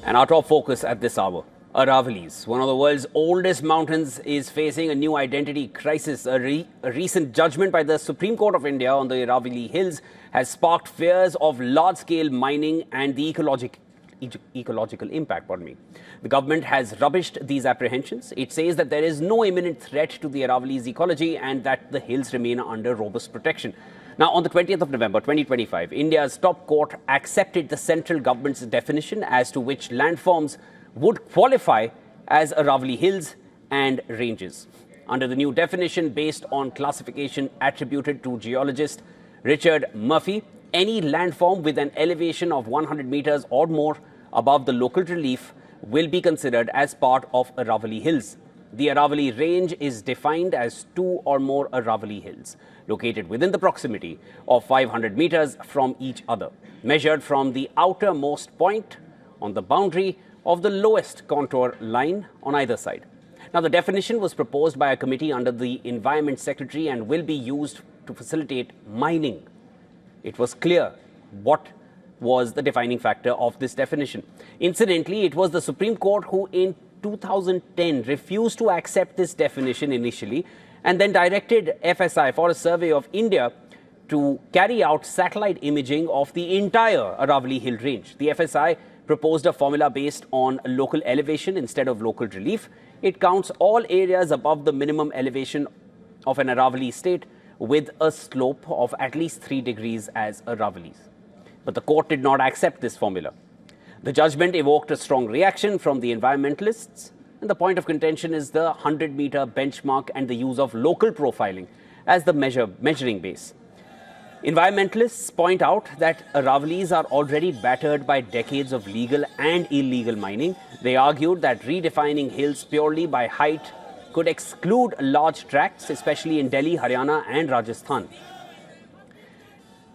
And our top focus at this hour, Aravallis, one of the world's oldest mountains, is facing a new identity crisis. A recent judgment by the Supreme Court of India on the Aravalli Hills has sparked fears of large-scale mining and the ecological impact. The government has rubbished these apprehensions. It says that there is no imminent threat to the Aravalli's ecology and that the hills remain under robust protection. Now, on the 20th of November 2025, India's top court accepted the central government's definition as to which landforms would qualify as Aravalli Hills and ranges. Under the new definition, based on classification attributed to geologist Richard Murphy, any landform with an elevation of 100 meters or more above the local relief will be considered as part of Aravalli Hills. The Aravalli range is defined as 2 or more Aravalli Hills, located within the proximity of 500 meters from each other, measured from the outermost point on the boundary of the lowest contour line on either side. Now, the definition was proposed by a committee under the Environment Secretary and will be used to facilitate mining. It was clear what was the defining factor of this definition. Incidentally, it was the Supreme Court who in 2010 refused to accept this definition initially and then directed FSI, Forest Survey of India, to carry out satellite imaging of the entire Aravalli Hill range. The FSI proposed a formula based on local elevation instead of local relief. It counts all areas above the minimum elevation of an Aravalli state with a slope of at least 3 degrees as Aravallis. But the court did not accept this formula. The judgment evoked a strong reaction from the environmentalists, and the point of contention is the 100-meter benchmark and the use of local profiling as the measuring base. Environmentalists point out that Aravallis are already battered by decades of legal and illegal mining. They argued that redefining hills purely by height could exclude large tracts, especially in Delhi, Haryana and Rajasthan.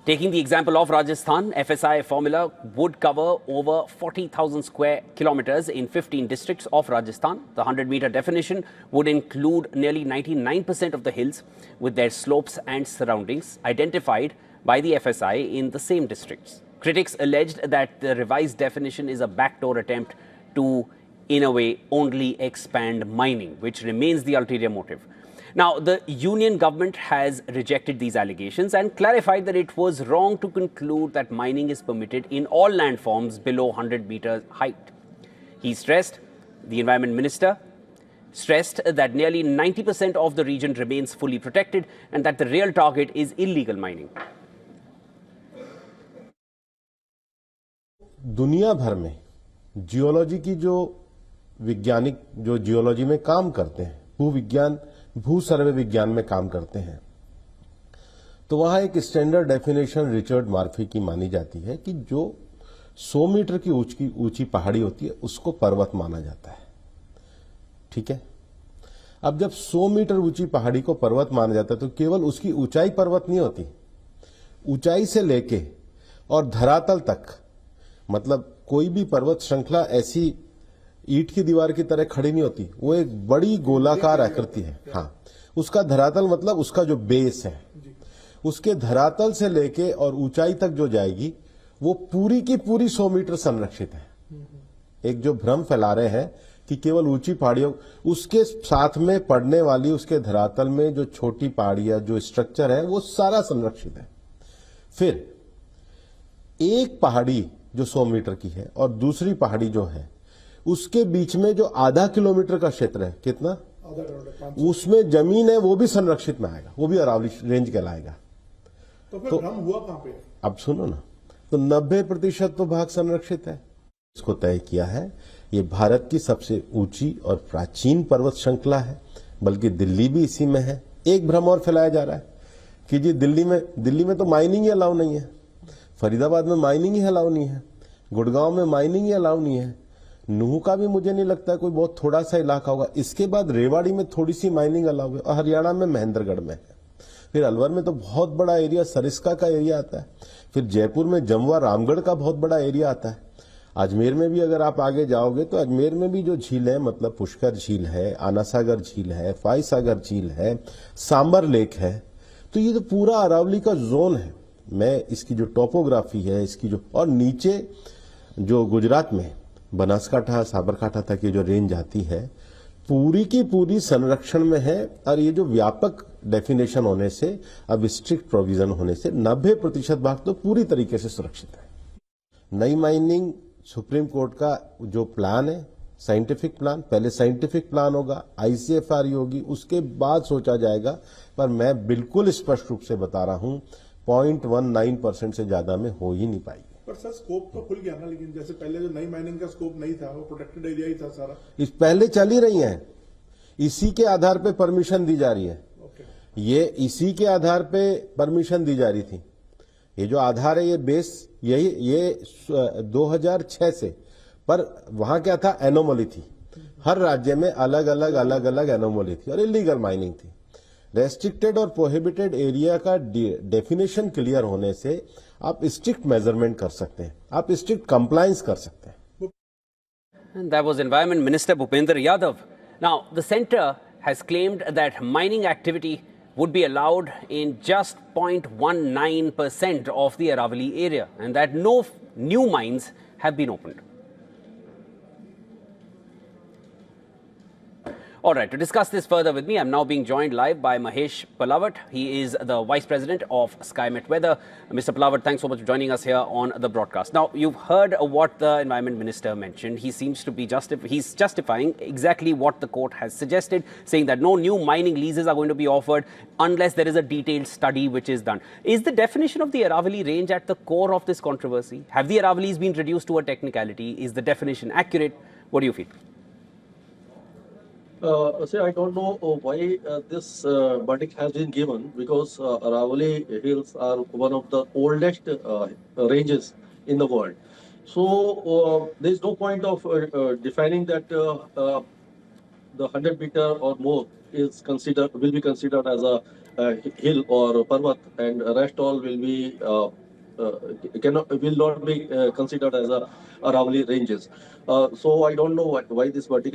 Taking the example of Rajasthan, FSI formula would cover over 40,000 square kilometers in 15 districts of Rajasthan. The 100-meter definition would include nearly 99% of the hills with their slopes and surroundings identified by the FSI in the same districts. Critics alleged that the revised definition is a backdoor attempt to, in a way, only expand mining, which remains the ulterior motive. Now, the union government has rejected these allegations and clarified that it was wrong to conclude that mining is permitted in all landforms below 100 meters height. He stressed, the Environment Minister stressed that nearly 90% of the region remains fully protected and that the real target is illegal mining. दुनिया भर में geology की जो वैज्ञानिक जो geology में काम करते हैं, भू सर्वे विज्ञान में काम करते हैं, तो वहां एक स्टैंडर्ड डेफिनेशन रिचर्ड मर्फी की मानी जाती है कि जो 100 मीटर की ऊंची पहाड़ी होती है उसको पर्वत माना जाता है। ठीक है, अब जब 100 मीटर ऊंची पहाड़ी को पर्वत माना जाता है तो केवल उसकी ऊंचाई पर्वत नहीं होती, ऊंचाई से लेके और धरातल तक, मतलब कोई भी पर्वत श्रृंखला ऐसी ईंट की दीवार की तरह खड़ी नहीं होती, वो एक बड़ी गोलाकार आकृति है। हाँ, उसका धरातल मतलब उसका जो बेस है, उसके धरातल से लेके और ऊंचाई तक जो जाएगी वो पूरी की पूरी 100 मीटर संरक्षित है। एक जो भ्रम फैला रहे हैं कि केवल ऊंची पहाड़ियों, उसके साथ में पड़ने वाली उसके धरातल में जो छोटी पहाड़ियां जो स्ट्रक्चर है वो सारा संरक्षित है। फिर एक पहाड़ी जो 100 मीटर की है और दूसरी पहाड़ी जो है उसके बीच में जो आधा किलोमीटर का क्षेत्र है, कितना, उसमें जमीन है वो भी संरक्षित में आएगा, वो भी अरावली रेंज कहलाएगा। तो फिर भ्रम हुआ कहां पे? अब सुनो ना, तो 90% तो भाग संरक्षित है। इसको तय किया है, ये भारत की सबसे ऊंची और प्राचीन पर्वत श्रृंखला है, बल्कि दिल्ली भी इसी में है। एक भ्रम और फैलाया जा रहा है कि जी दिल्ली में तो माइनिंग ही अलाउ नहीं है, फरीदाबाद में माइनिंग ही अलाउ नहीं है, गुड़गांव में माइनिंग ही अलाउ नहीं है, नूह का भी मुझे नहीं लगता है कोई बहुत थोड़ा सा इलाका होगा, इसके बाद रेवाड़ी में थोड़ी सी माइनिंग अलाउ है और हरियाणा में महेंद्रगढ़ में है। फिर अलवर में तो बहुत बड़ा एरिया सरिस्का का एरिया आता है, फिर जयपुर में जमवा रामगढ़ का बहुत बड़ा एरिया आता है। अजमेर में भी अगर आप आगे जाओगे तो अजमेर में भी जो झील है, मतलब पुष्कर झील है, आनासागर झील है, फाईसागर झील है, सांबर लेक है, तो ये तो पूरा अरावली का जोन है। मैं इसकी जो टोपोग्राफी है, इसकी जो, और नीचे जो गुजरात में बनासकांठा साबरकांठा तक ये जो रेंज आती है पूरी की पूरी संरक्षण में है। और ये जो व्यापक डेफिनेशन होने से, अब स्ट्रिक्ट प्रोविजन होने से 90% भाग तो पूरी तरीके से सुरक्षित है। नई माइनिंग सुप्रीम कोर्ट का जो प्लान है, साइंटिफिक प्लान, पहले साइंटिफिक प्लान होगा, ICFR होगी, उसके बाद सोचा जाएगा। पर मैं बिल्कुल स्पष्ट रूप से बता रहा हूं 0.19% से ज्यादा में हो ही नहीं पाएगी। पर सर स्कोप तो खुल गया ना, लेकिन जैसे पहले जो नई माइनिंग का स्कोप नहीं था, वो प्रोटेक्टेड एरिया ही था सारा। इस पहले चल ही रही है, इसी के आधार पे परमिशन दी जा रही है। ये इसी के आधार पे परमिशन दी जा रही थी। ये जो आधार है, ये बेस यही, ये 2006 से। पर वहां क्या था, एनोमली थी। हर राज्य में अलग अलग एनोमली थी और इलीगल माइनिंग थी। रेस्ट्रिक्टेड और प्रोहिबिटेड एरिया का डेफिनेशन क्लियर होने से आप स्ट्रिक्ट मेजरमेंट कर सकते हैं, आप स्ट्रिक्ट कंप्लायंस कर सकते हैं। And that was Environment Minister Bhupender Yadav. Now, the centre has claimed that mining activity would be allowed in just 0.19% of the Aravalli area and that no new mines have been opened. All right, to discuss this further with me, I'm now being joined live by Mahesh Palawat. He is the Vice President of SkyMet Weather. Mr. Palawat, thanks so much for joining us here on the broadcast. Now, you've heard what the Environment Minister mentioned. He seems to be he's justifying exactly what the court has suggested, saying that no new mining leases are going to be offered unless there is a detailed study which is done. Is the definition of the Aravalli range at the core of this controversy? Have the Aravallis been reduced to a technicality? Is the definition accurate? What do you feel? I don't know why this verdict has been given, because Aravalli Hills are one of the oldest ranges in the world. So there is no point of defining that the 100-meter or more will be considered as a hill or parvat, and rest all will not be considered as a Aravalli ranges. So I don't know why this verdict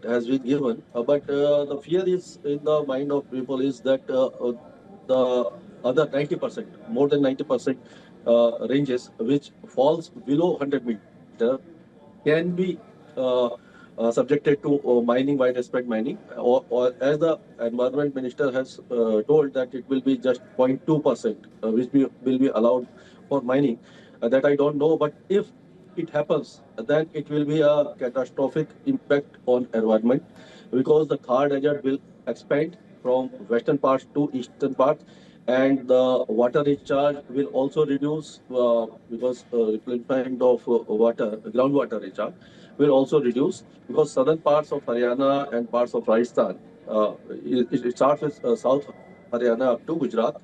has been given, but the fear is in the mind of people is that the other 90%, more than 90% ranges which falls below 100 meter can be subjected to mining, widespread mining, or as the Environment Minister has told that it will be just 0.2% which will be allowed for mining. That I don't know, but if it happens, then it will be a catastrophic impact on environment, because the Thar Desert will expand from western parts to eastern parts, and the water recharge will also reduce because replenishment of groundwater recharge will also reduce, because southern parts of Haryana and parts of Rajasthan, it starts with South Haryana up to Gujarat.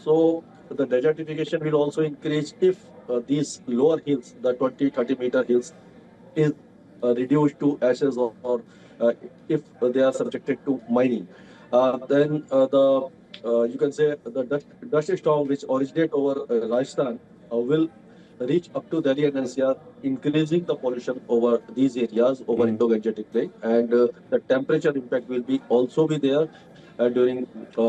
So the desertification will also increase if these lower hills, the 20-30 meter hills, is reduced to ashes, or if they are subjected to mining. Then you can say the dust storm which originate over Rajasthan will reach up to Delhi and NCR, increasing the pollution over these areas over Indo-Gangetic Plain, and the temperature impact will also be there during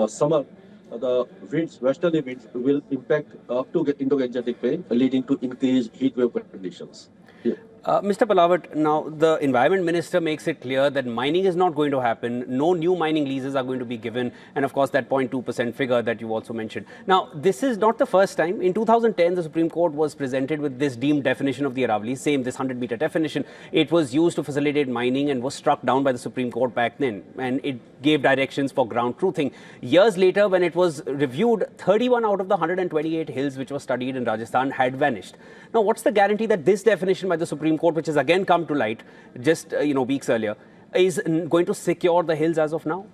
summer. The winds, westerly winds, will impact up to Indo-Gangetic Plain, leading to increased heat wave conditions. Yeah. Mr. Palawat, now the Environment Minister makes it clear that mining is not going to happen, no new mining leases are going to be given, and of course that 0.2% figure that you also mentioned. Now, this is not the first time. In 2010, the Supreme Court was presented with this deemed definition of the Aravalli, same this 100-meter definition. It was used to facilitate mining and was struck down by the Supreme Court back then, and it gave directions for ground truthing. Years later, when it was reviewed, 31 out of the 128 hills which were studied in Rajasthan had vanished. Now, what's the guarantee that this definition by the Supreme Court, which has again come to light just weeks earlier, is going to secure the hills as of now?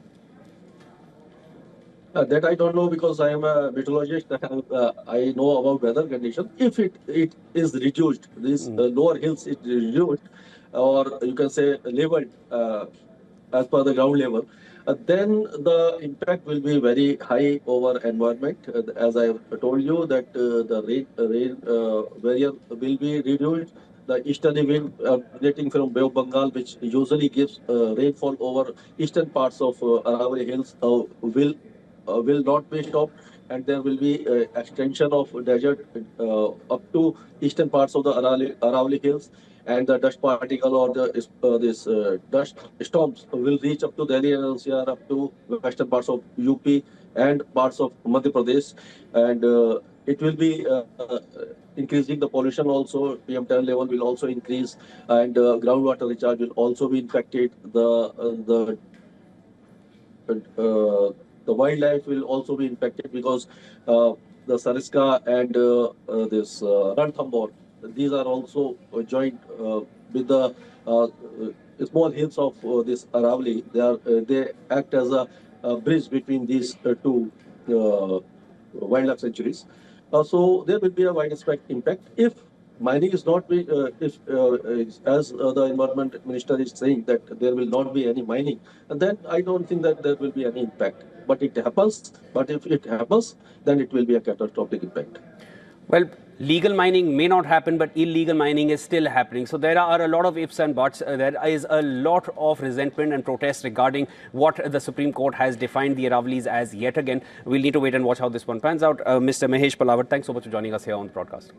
That I don't know, because I am a meteorologist. I know about weather condition. If it is reduced, these lower hills is reduced, or you can say leveled as per the ground level, then the impact will be very high over environment. As I have told you, that the rain barrier will be reduced. The easterly wind originating from Bay of Bengal, which usually gives rainfall over eastern parts of Aravalli Hills, will not be stopped, and there will be extension of desert up to eastern parts of the Aravalli Hills, and the dust particle or this dust storms will reach up to Delhi and NCR, up to western parts of UP and parts of Madhya Pradesh, and it will be increasing the pollution also. PM10 level will also increase, and groundwater recharge will also be infected. The wildlife will also be impacted because the Sariska and this Ranthambore, these are also joined with the small hills of this Aravalli. They act as a bridge between these two wildlife sanctuaries. So there will be a widespread impact if mining is not be, as the environment minister is saying that there will not be any mining, and then I don't think that there will be any impact. But it happens. But if it happens, then it will be a catastrophic impact. Well, legal mining may not happen, but illegal mining is still happening. So there are a lot of ifs and buts. There is a lot of resentment and protest regarding what the Supreme Court has defined the Aravallis as yet again. We'll need to wait and watch how this one pans out. Mr. Mahesh Palawat, thanks so much for joining us here on the broadcast.